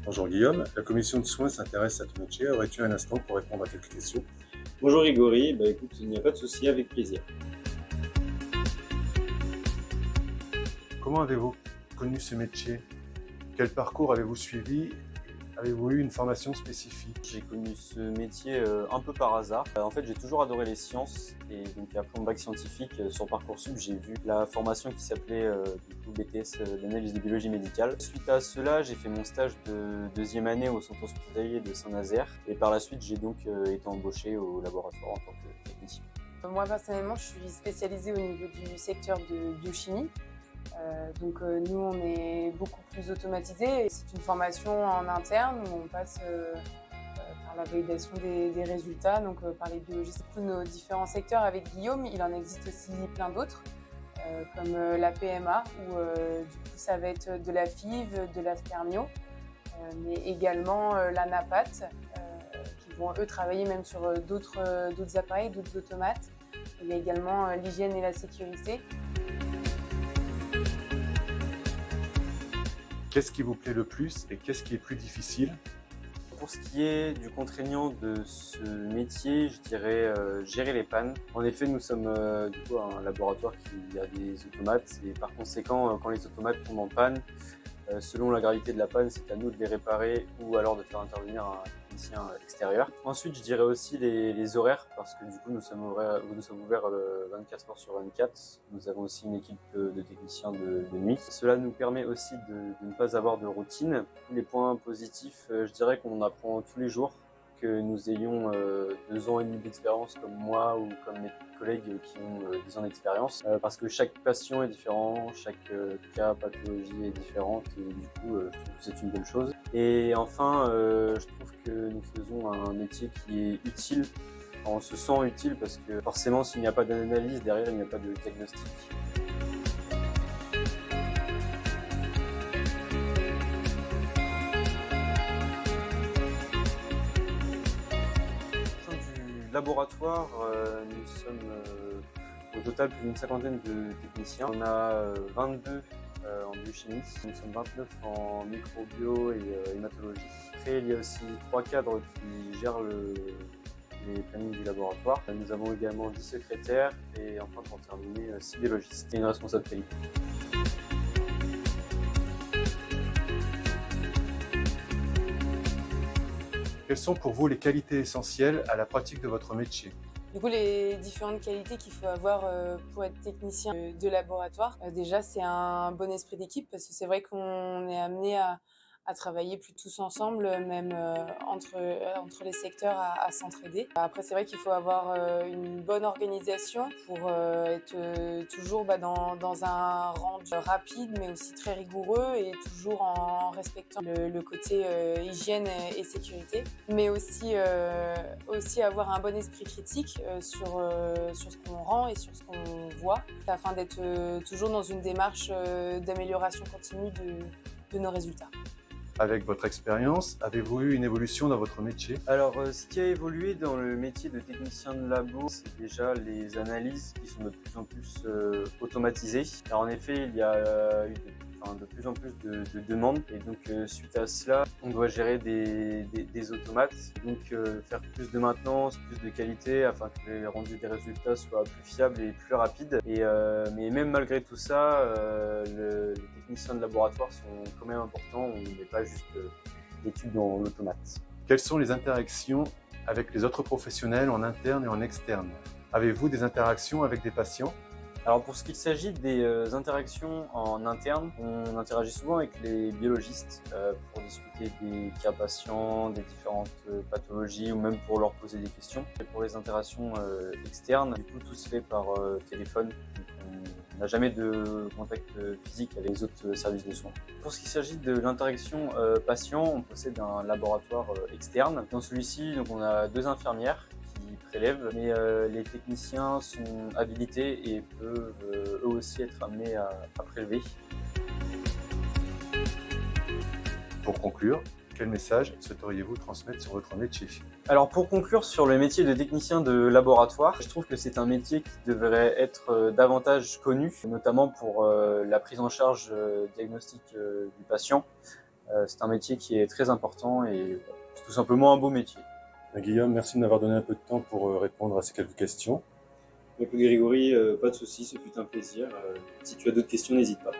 Bonjour Guillaume, la commission de soins s'intéresse à ton métier. Aurais-tu un instant pour répondre à quelques questions? Bonjour Grégory, écoute, il n'y a pas de souci, avec plaisir. Comment avez-vous connu ce métier? Quel parcours avez-vous suivi? Avez-vous eu une formation spécifique? J'ai connu ce métier un peu par hasard. En fait, j'ai toujours adoré les sciences et donc après mon bac scientifique sur Parcoursup, j'ai vu la formation qui s'appelait BTS d'analyse de biologie médicale. Suite à cela, j'ai fait mon stage de deuxième année au centre hospitalier de Saint-Nazaire et par la suite, j'ai donc été embauché au laboratoire en tant que technicien. Moi personnellement, je suis spécialisée au niveau du secteur de biochimie. Nous, on est beaucoup plus automatisé. C'est une formation en interne où on passe par la validation des résultats, par les biologistes. Tous nos différents secteurs avec Guillaume, il en existe aussi plein d'autres, comme la PMA, où du coup ça va être de la FIV, de la spermio, mais également la NAPAT, qui vont eux travailler même sur d'autres appareils, d'autres automates. Il y a également l'hygiène et la sécurité. Qu'est-ce qui vous plaît le plus et qu'est-ce qui est plus difficile? Pour ce qui est du contraignant de ce métier, je dirais gérer les pannes. En effet, nous sommes du coup un laboratoire qui a des automates et par conséquent, quand les automates tombent en panne, selon la gravité de la panne, c'est à nous de les réparer ou alors de faire intervenir un technicien extérieur. Ensuite, je dirais aussi les horaires parce que du coup, nous sommes ouverts 24 heures sur 24. Nous avons aussi une équipe de techniciens de nuit. Cela nous permet aussi de ne pas avoir de routine. Les points positifs, je dirais qu'on apprend tous les jours, que nous ayons 2 ans et demi d'expérience comme moi ou comme mes collègues qui ont 10 ans d'expérience, parce que chaque patient est différent, chaque cas pathologie est différente et du coup je trouve que c'est une bonne chose. Et enfin je trouve que nous faisons un métier qui est utile. On se sent utile parce que forcément s'il n'y a pas d'analyse derrière, il n'y a pas de diagnostic. Du laboratoire, nous sommes au total plus d'une cinquantaine de techniciens. On a 22 en biochimie, nous sommes 29 en microbio et hématologie. Après, il y a aussi 3 cadres qui gèrent les plannings du laboratoire. Nous avons également 10 secrétaires et enfin pour terminer 6 biologistes et une responsable qualité. Quelles sont pour vous les qualités essentielles à la pratique de votre métier? Du coup, les différentes qualités qu'il faut avoir pour être technicien de laboratoire, déjà, c'est un bon esprit d'équipe parce que c'est vrai qu'on est amené à travailler plus tous ensemble, même entre les secteurs, à s'entraider. Après, c'est vrai qu'il faut avoir une bonne organisation pour être toujours dans un range rapide, mais aussi très rigoureux et toujours en respectant le côté hygiène et sécurité. Mais aussi avoir un bon esprit critique sur ce qu'on rend et sur ce qu'on voit, afin d'être toujours dans une démarche d'amélioration continue de nos résultats. Avec votre expérience, avez-vous eu une évolution dans votre métier? Alors, ce qui a évolué dans le métier de technicien de labo, c'est déjà les analyses qui sont de plus en plus automatisées. Alors, en effet, il y a eu de plus en plus de demandes et donc suite à cela, on doit gérer des automates, donc faire plus de maintenance, plus de qualité afin que les rendus des résultats soient plus fiables et plus rapides. Mais même malgré tout ça, les techniciens de laboratoire sont quand même importants, on n'est pas juste l'étude dans l'automate. Quelles sont les interactions avec les autres professionnels en interne et en externe? Avez-vous des interactions avec des patients? Alors pour ce qu'il s'agit des interactions en interne, on interagit souvent avec les biologistes pour discuter des cas patients, des différentes pathologies ou même pour leur poser des questions. Et pour les interactions externes, du coup tout se fait par téléphone. Donc, on n'a jamais de contact physique avec les autres services de soins. Pour ce qui s'agit de l'interaction patient, on possède un laboratoire externe. Dans celui-ci, donc, on a 2 infirmières prélèvent, mais les techniciens sont habilités et peuvent eux aussi être amenés à prélever. Pour conclure, quel message souhaiteriez-vous transmettre sur votre métier? Alors pour conclure sur le métier de technicien de laboratoire, je trouve que c'est un métier qui devrait être davantage connu, notamment pour la prise en charge diagnostique du patient. C'est un métier qui est très important et c'est tout simplement un beau métier. Guillaume, merci de m'avoir donné un peu de temps pour répondre à ces quelques questions. Écoute Grégory, pas de soucis, ce fut un plaisir. Si tu as d'autres questions, n'hésite pas.